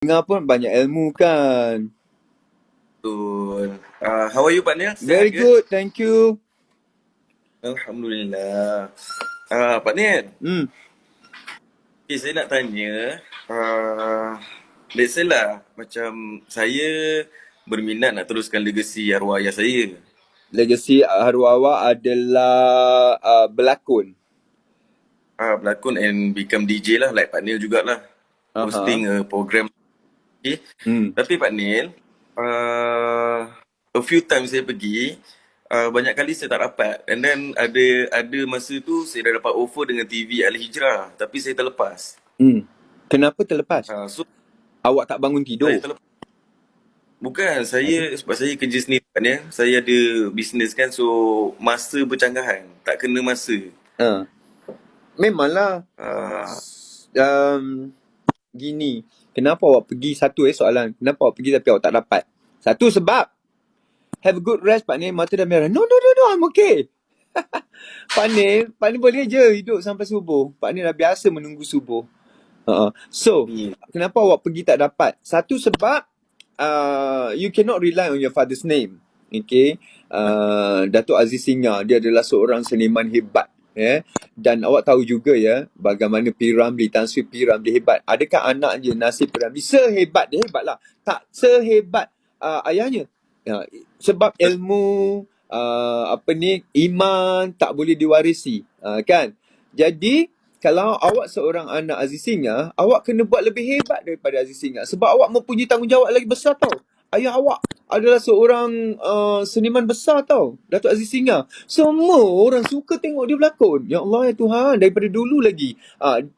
dengar pun banyak ilmu kan. Betul. How are you, Pak Nil? Sihat Very ke? good, thank you. Alhamdulillah. Pak Nil, saya nak tanya. Let's say lah, macam saya berminat nak teruskan legasi arwah ayah saya. Legasi arwah awak adalah berlakon. Berlakon and become DJ lah, like Pak Nil jugalah. Aha. Hosting a program. Okay. Hmm. Tapi Pak Nil, a few times saya pergi, banyak kali saya tak dapat. And then ada masa tu saya dah dapat offer dengan TV Al Hijrah, tapi saya terlepas. Kenapa terlepas? So Awak tak bangun saya tidur? terlepas. Bukan, Habis? sebab saya kerja sendiri kan ya. Saya ada bisnes kan, so masa bercanggahan, tak kena masa. Memanglah. Ah, Gini, kenapa awak pergi? Satu soalan. Kenapa awak pergi tapi awak tak dapat? Satu sebab have a good rest, Pak Nim. Mata dah merah. No, I'm okay. Pak Nim boleh je hidup sampai subuh. Pak Nim dah biasa menunggu subuh. So, ni. kenapa awak pergi tak dapat? Satu sebab you cannot rely on your father's name. Okay. Datuk Aziz Singa, dia adalah seorang seniman hebat. Dan awak tahu juga ya, bagaimana P. Ramlee, Tan Sri P. Ramlee hebat. Adakah anak je Nasib P. Ramlee sehebat? Dia hebat lah. Tak sehebat ayahnya. Sebab ilmu, iman tak boleh diwarisi. Kan? Jadi, kalau awak seorang anak Aziz Singa, awak kena buat lebih hebat daripada Aziz Singa. Sebab awak mempunyai tanggungjawab lagi besar tau. Ayah awak adalah seorang seniman besar tau, Datuk Aziz Singa. Semua orang suka tengok dia berlakon. Ya Allah, ya Tuhan, daripada dulu lagi.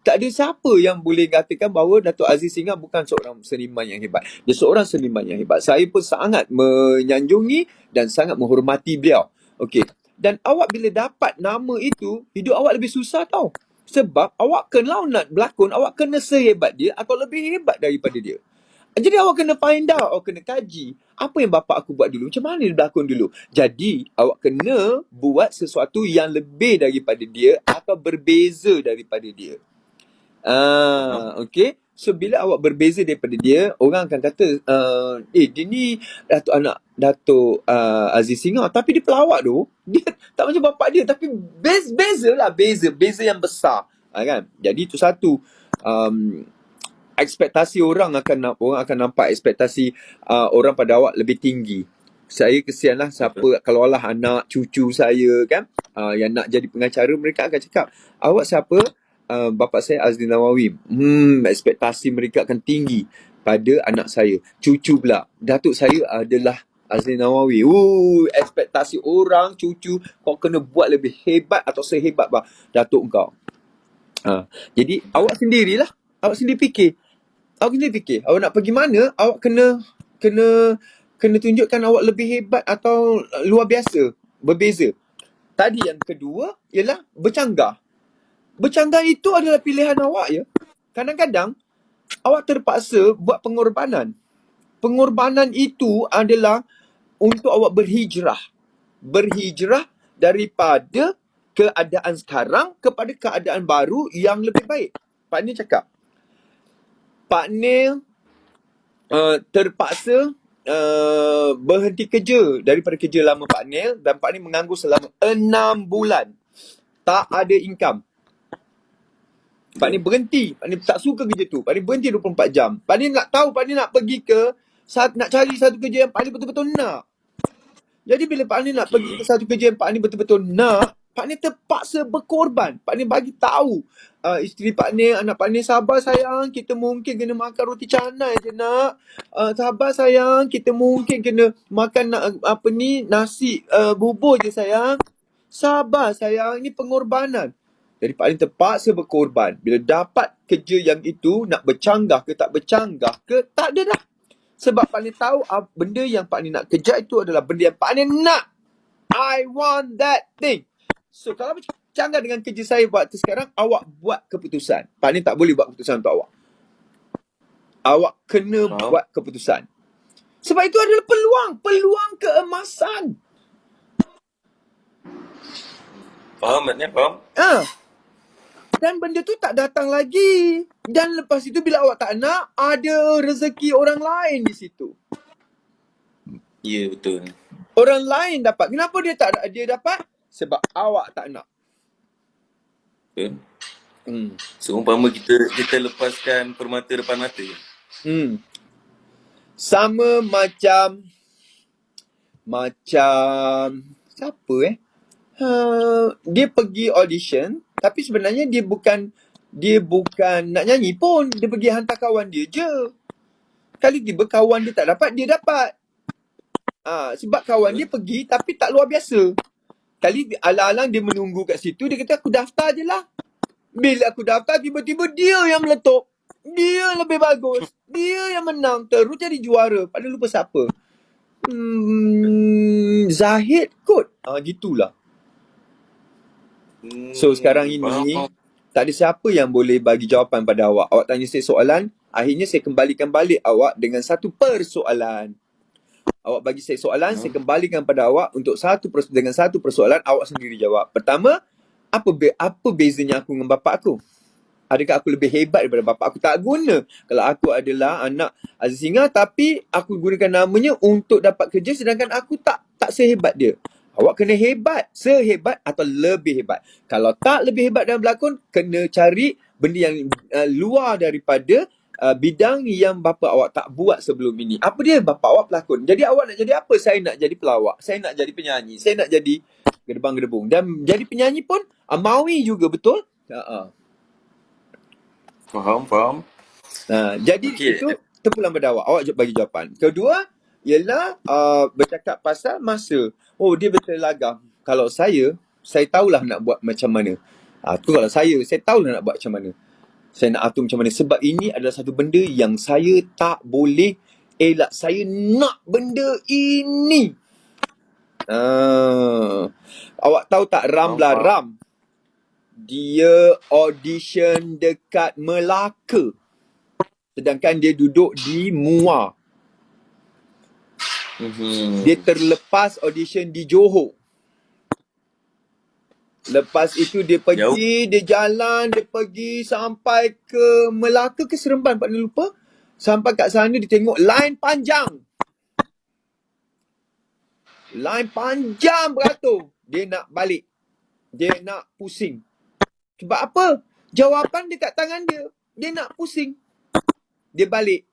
Tak ada siapa yang boleh katakan bahawa Datuk Aziz Singa bukan seorang seniman yang hebat. Dia seorang seniman yang hebat. Saya pun sangat menyanjungi dan sangat menghormati beliau. Okey. Dan awak bila dapat nama itu, hidup awak lebih susah tau. Sebab awak kalau nak berlakon, awak kena sehebat dia atau lebih hebat daripada dia. Jadi awak kena find out, awak kena kaji. Apa yang bapa aku buat dulu? Macam mana dia berlakon dulu? Jadi awak kena buat sesuatu yang lebih daripada dia atau berbeza daripada dia. Okay. So bila awak berbeza daripada dia, orang akan kata, dia ni Datuk Aziz Singa, tapi dia pelawak tu. Dia tak macam bapak dia, tapi beza yang besar. Kan? Jadi itu satu. Ekspektasi orang akan nampak ekspektasi orang pada awak lebih tinggi. Saya kesianlah siapa kalaulah anak cucu saya kan yang nak jadi pengacara, mereka akan cakap, awak siapa? Bapa saya Azli Nawawi. Ekspektasi mereka akan tinggi pada anak saya. Cucu pula, datuk saya adalah Azli Nawawi. Ekspektasi orang cucu, kau kena buat lebih hebat atau sehebat datuk kau. Jadi awak sendirilah, awak sendiri fikir. Awak nak pergi mana, awak kena tunjukkan awak lebih hebat atau luar biasa, berbeza. Tadi yang kedua ialah bercanggah. Bercanggah itu adalah pilihan awak ya. Kadang-kadang awak terpaksa buat pengorbanan. Pengorbanan itu adalah untuk awak berhijrah. Berhijrah daripada keadaan sekarang kepada keadaan baru yang lebih baik. Pak Nil cakap, Pak Nil terpaksa berhenti kerja daripada kerja lama Pak Nil, dan Pak Nil menganggur selama 6 bulan. Tak ada income. Pak Nil berhenti. Pak Nil tak suka kerja tu. Pak Nil berhenti 24 jam. Pak Nil nak tahu, Pak Nil nak pergi ke, nak cari satu kerja yang Pak Nil betul-betul nak. Jadi bila Pak Nil nak pergi ke satu kerja yang Pak Nil betul-betul nak, Pak Nil terpaksa berkorban. Pak Nil bagi tahu isteri Pak Nil, anak Pak Nil, sabar sayang, kita mungkin kena makan roti canai je nak. Sabar sayang, kita mungkin kena makan nasi bubur je sayang. Sabar sayang, ini pengorbanan. Jadi Pak Nil terpaksa berkorban. Bila dapat kerja yang itu, nak bercanggah ke tak bercanggah ke, tak ada dah. Sebab Pak Nil tahu benda yang Pak Nil nak kejar itu adalah benda yang Pak Nil nak. I want that thing. So kalau bercanggah dengan kerja saya waktu sekarang, awak buat keputusan. Pak Nil tak boleh buat keputusan untuk awak. Awak kena buat keputusan. Sebab itu adalah peluang keemasan. Faham maknanya? Faham? dan benda tu tak datang lagi. Dan lepas itu bila awak tak nak, ada rezeki orang lain di situ. Ya, betul. Orang lain dapat. Kenapa dia dapat? Sebab awak tak nak. Betul. Seumpama kita lepaskan permata depan mata. Sama macam siapa dia pergi audition, tapi sebenarnya dia bukan nak nyanyi pun. Dia pergi hantar kawan dia je. Kali tiba kawan dia tak dapat, dia dapat. Sebab kawan dia pergi tapi tak luar biasa. Kali alang-alang dia menunggu kat situ, dia kata aku daftar je lah. Bila aku daftar, tiba-tiba dia yang meletup. Dia lebih bagus. Dia yang menang. Terus jadi juara. Padahal lupa siapa. Zahid kot. Gitulah. So sekarang ini tak ada siapa yang boleh bagi jawapan pada awak. Awak tanya saya soalan, akhirnya saya kembalikan balik awak dengan satu persoalan. Awak bagi saya soalan, saya kembalikan pada awak dengan satu persoalan, awak sendiri jawab. Pertama, apa bezanya aku dengan bapa aku? Adakah aku lebih hebat daripada bapa aku? Tak guna. Kalau aku adalah anak Aziz Singa, tapi aku gunakan namanya untuk dapat kerja, sedangkan aku tak sehebat dia. Awak kena hebat, sehebat atau lebih hebat. Kalau tak lebih hebat dalam berlakon, kena cari benda yang luar daripada bidang yang bapa awak tak buat sebelum ini. Apa dia? Bapa awak pelakon. Jadi awak nak jadi apa? Saya nak jadi pelawak. Saya nak jadi penyanyi. Saya nak jadi gedebang-gedebung. Dan jadi penyanyi pun maui juga, betul? Faham. Jadi itu terpulang pada awak. Awak bagi jawapan. Kedua ialah bercakap pasal masa. Dia bertelagah. Kalau saya tahulah nak buat macam mana. Tu kalau saya tahulah nak buat macam mana. Saya nak atur macam mana. Sebab ini adalah satu benda yang saya tak boleh elak. Saya nak benda ini. Awak tahu tak Ramla Ram? Dia audition dekat Melaka. Sedangkan dia duduk di Muar. Dia terlepas audition di Johor. Lepas itu dia pergi, dia jalan, dia pergi sampai ke Melaka ke Seremban, Pak Ni lupa. Sampai kat sana dia tengok line panjang. Line panjang beratur. Dia nak balik. Dia nak pusing. Sebab apa? Jawapan dekat tangan dia. Dia nak pusing. Dia balik.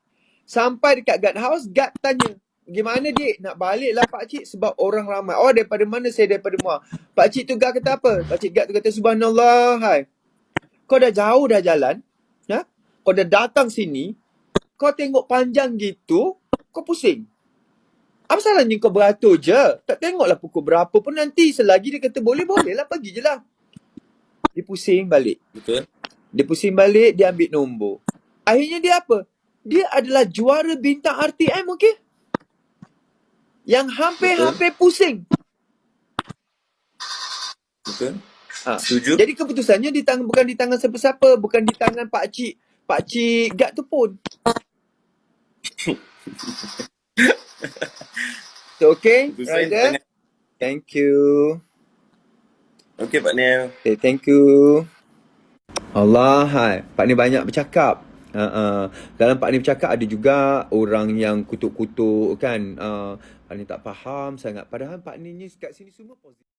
Sampai dekat guard house, guard tanya, gimana dik? Nak balik lah pakcik sebab orang ramai. Daripada mana? Saya daripada Muar. Pakcik tu guard kata apa? Pakcik guard tu kata, subhanallah, hai. Kau dah jauh dah jalan. Kau dah datang sini. Kau tengok panjang gitu, kau pusing. Apa salahnya kau beratur je? Tak tengoklah pukul berapa pun nanti. Selagi dia kata boleh lah, pergi je lah. Dia pusing balik. Betul. Dia pusing balik, dia ambil nombor. Akhirnya dia apa? Dia adalah juara bintang RTM, okey? Yang hampir-hampir pusing. Betul. Setuju. Jadi keputusannya bukan di tangan siapa-siapa, bukan di tangan pakcik guard tu pun. So, okay, Rider. Thank you. Okay, Pak Nel. Okay, thank you. Allah, hai. Pak ni banyak bercakap. Dalam Pak ni bercakap ada juga orang yang kutuk-kutuk kan. Pak ni tak faham sangat. Padahal Pak ni kat sini semua positif.